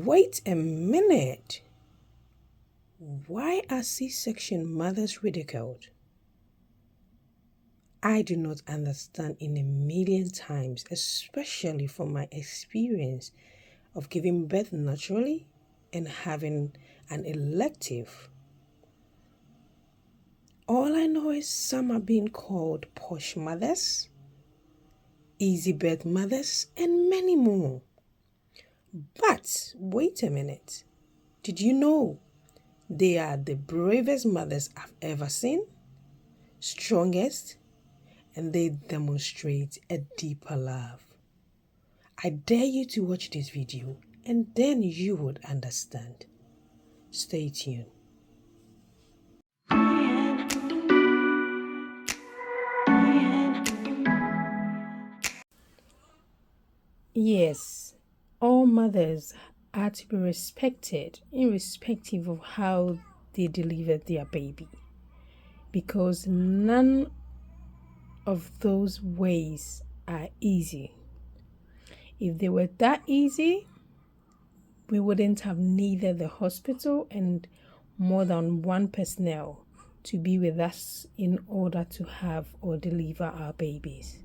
Wait a minute. Why are C-section mothers ridiculed? I do not understand in a million times, especially from my experience of giving birth naturally and having an elective. All I know is some are being called posh mothers, easy birth mothers, and many more. But wait a minute. Did you know they are the bravest mothers I've ever seen, strongest, and they demonstrate a deeper love? I dare you to watch this video and then you would understand. Stay tuned. Yes, all mothers are to be respected, irrespective of how they delivered their baby, because none of those ways are easy. If they were that easy, we wouldn't have needed the hospital and more than one personnel to be with us in order to have or deliver our babies.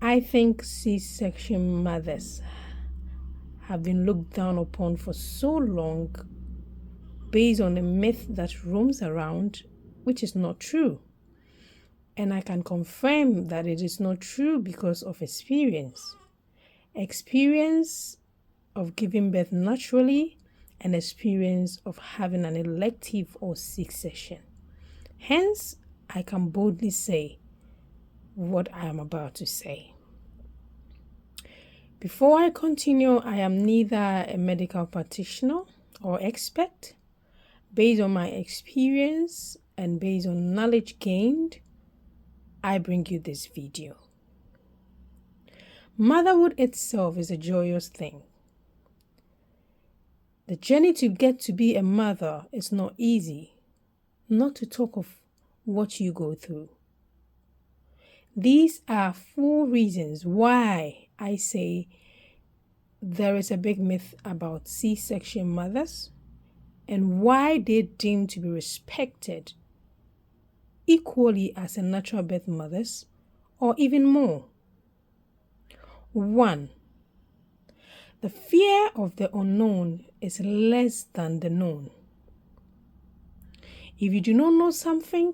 I think C-section mothers have been looked down upon for so long based on a myth that roams around, which is not true. And I can confirm that it is not true because of experience. Experience of giving birth naturally and experience of having an elective or C-section. Hence, I can boldly say what I am about to say. Before I continue, I am neither a medical practitioner or expert. Based on my experience and based on knowledge gained, I bring you this video. Motherhood itself is a joyous thing. The journey to get to be a mother is not easy, not to talk of what you go through. These are 4 reasons why I say there is a big myth about C-section mothers and why they're deemed to be respected equally as a natural birth mothers or even more. 1. The fear of the unknown is less than the known. If you do not know something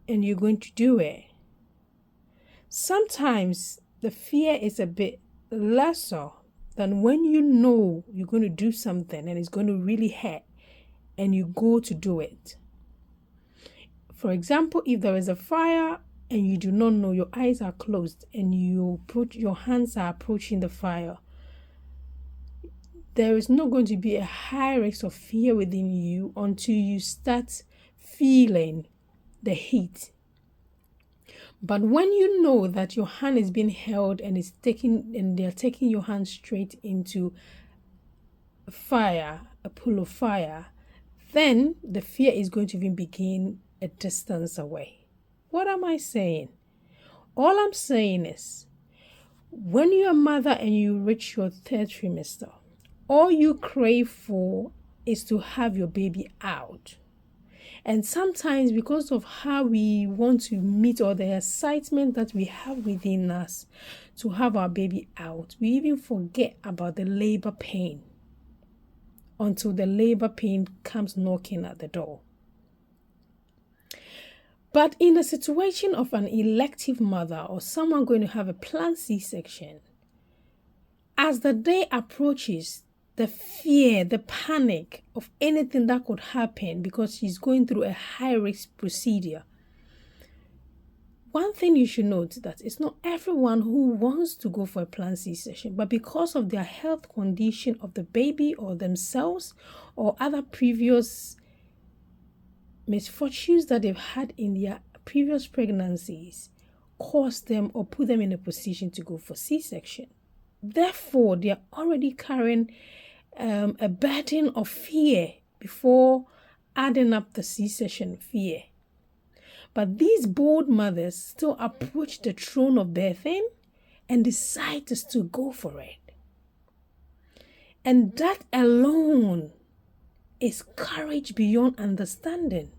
and you're going to do it, sometimes the fear is a bit lesser than when you know you're going to do something and it's going to really hurt and you go to do it. For example, if there is a fire and you do not know, your eyes are closed and your hands are approaching the fire, there is not going to be a high risk of fear within you until you start feeling the heat. But when you know that your hand is being held and they're taking your hand straight into fire, a pool of fire, then the fear is going to even begin a distance away. What am I saying? All I'm saying is, when you're a mother and you reach your 3rd trimester, all you crave for is to have your baby out. And sometimes because of how we want to meet or the excitement that we have within us to have our baby out, we even forget about the labor pain until the labor pain comes knocking at the door. But in the situation of an elective mother or someone going to have a planned C-section, as the day approaches, the fear, the panic of anything that could happen because she's going through a high-risk procedure. One thing you should note that it's not everyone who wants to go for a planned C-section, but because of their health condition of the baby or themselves or other previous misfortunes that they've had in their previous pregnancies cause them or put them in a position to go for C-section. Therefore, they are already carrying a burden of fear before adding up the C-section fear. But these bold mothers still approach the throne of birthing and decide to still go for it. And that alone is courage beyond understanding.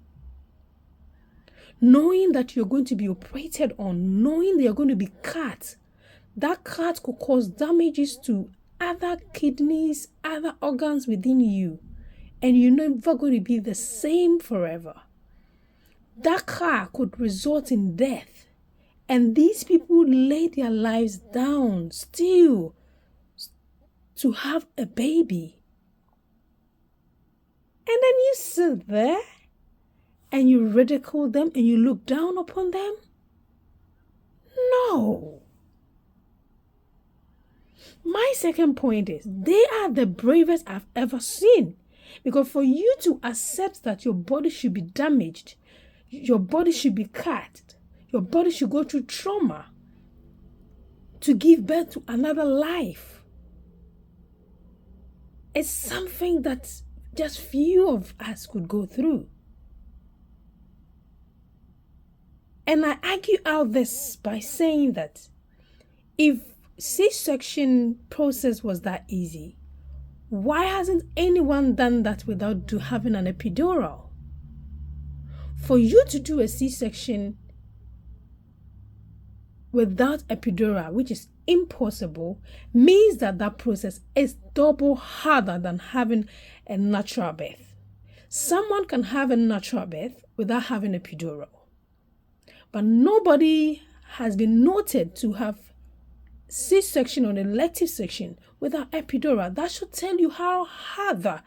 Knowing that you're going to be operated on, knowing that you're going to be cut, that cut could cause damages to other kidneys, other organs within you, and you're never going to be the same forever. That car could result in death, and these people lay their lives down still to have a baby. And then you sit there and you ridicule them and you look down upon them? No. My second point is, they are the bravest I've ever seen. Because for you to accept that your body should be damaged, your body should be cut, your body should go through trauma to give birth to another life, it's something that just few of us could go through. And I argue out this by saying that if C-section process was that easy, why hasn't anyone done that without having an epidural? For you to do a C-section without epidural, which is impossible, means that that process is double harder than having a natural birth. Someone can have a natural birth without having epidural, but nobody has been noted to have C-section or an elective section without epidural. That should tell you how harder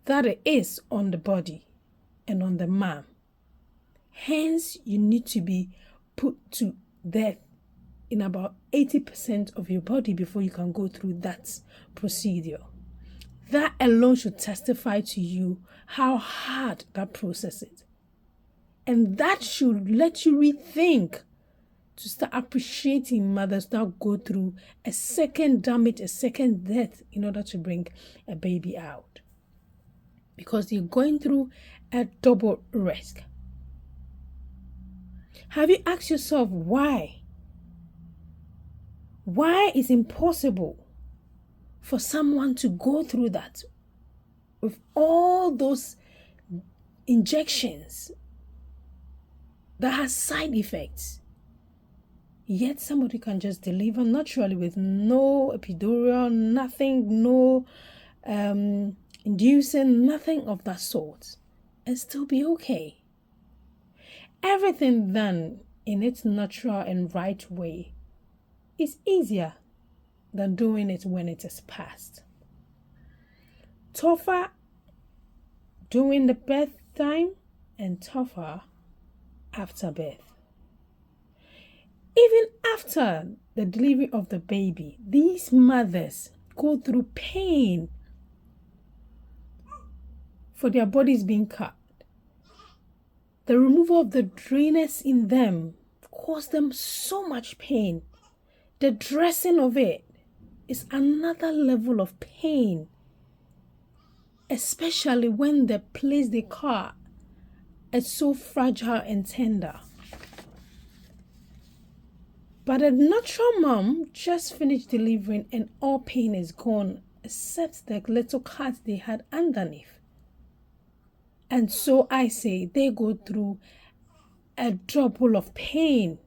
that it is on the body and on the mom. Hence, you need to be put to death in about 80% of your body before you can go through that procedure. That alone should testify to you how hard that process is. And that should let you rethink to start appreciating mothers that go through a second damage, a second death in order to bring a baby out. Because you're going through a double risk. Have you asked yourself why? Why is it impossible for someone to go through that with all those injections that has side effects? Yet somebody can just deliver naturally with no epidural, nothing, no inducing, nothing of that sort, and still be okay. Everything done in its natural and right way is easier than doing it when it is past. Tougher during the birth time and tougher after birth. Even after the delivery of the baby, these mothers go through pain for their bodies being cut. The removal of the dryness in them caused them so much pain. The dressing of it is another level of pain, especially when the place they cut is so fragile and tender. But a natural mom just finished delivering and all pain is gone except the little cut they had underneath. And so I say they go through a double of pain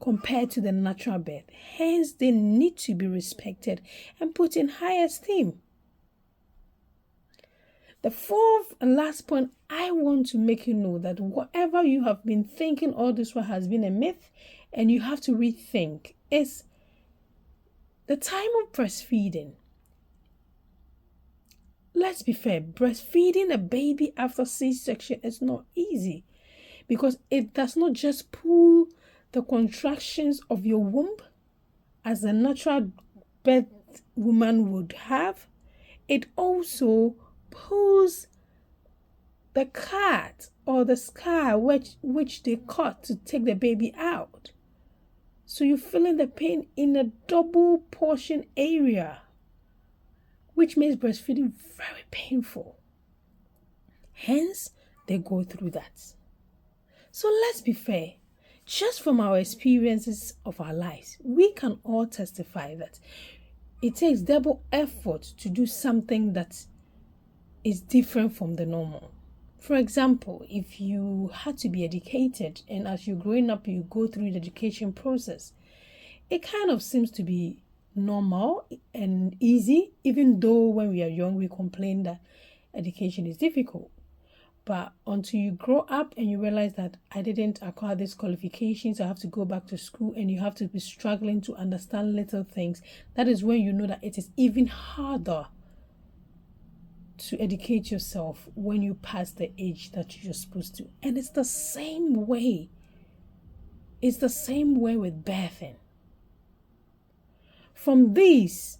compared to the natural birth. Hence, they need to be respected and put in high esteem. The fourth and last point I want to make you know that whatever you have been thinking all this while has been a myth and you have to rethink is the time of breastfeeding. Let's be fair, breastfeeding a baby after C-section is not easy because it does not just pull the contractions of your womb as a natural birth woman would have. It also pulls the cut or the scar which they cut to take the baby out. So you're feeling the pain in a double portion area, which makes breastfeeding very painful. Hence, they go through that. So let's be fair. Just from our experiences of our lives, we can all testify that it takes double effort to do something that is different from the normal. For example, if you had to be educated and as you're growing up, you go through the education process, it kind of seems to be normal and easy, even though when we are young, we complain that education is difficult. But until you grow up and you realize that I didn't acquire these qualifications, I have to go back to school, and you have to be struggling to understand little things, that is when you know that it is even harder to educate yourself when you pass the age that you're supposed to. And it's the same way. It's the same way with birthing. From this,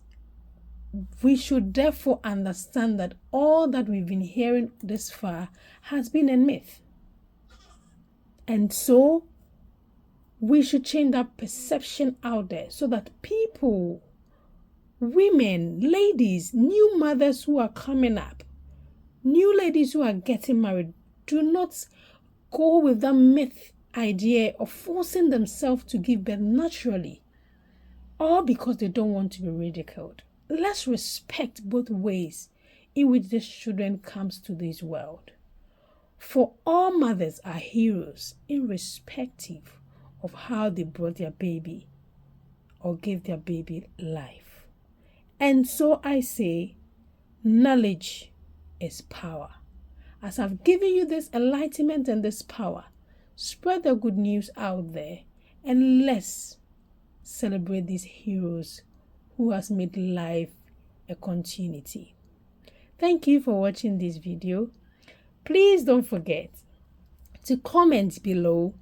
we should therefore understand that all that we've been hearing this far has been a myth. And so we should change that perception out there so that people, women, ladies, new mothers who are coming up, new ladies who are getting married, do not go with that myth idea of forcing themselves to give birth naturally, or because they don't want to be ridiculed. Let's respect both ways in which these children comes to this world. For all mothers are heroes, irrespective of how they brought their baby or gave their baby life. And so I say, knowledge is power. As I've given you this enlightenment and this power, spread the good news out there, and let's celebrate these heroes who has made life a continuity. Thank you for watching this video. Please don't forget to comment below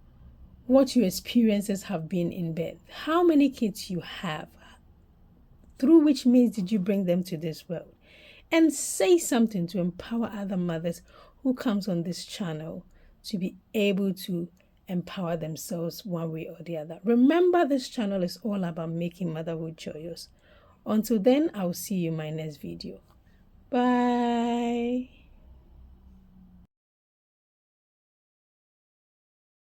what your experiences have been in birth. How many kids you have? Through which means did you bring them to this world? And say something to empower other mothers who comes on this channel to be able to empower themselves one way or the other. Remember, this channel is all about making motherhood joyous. Until then, I'll see you in my next video. Bye.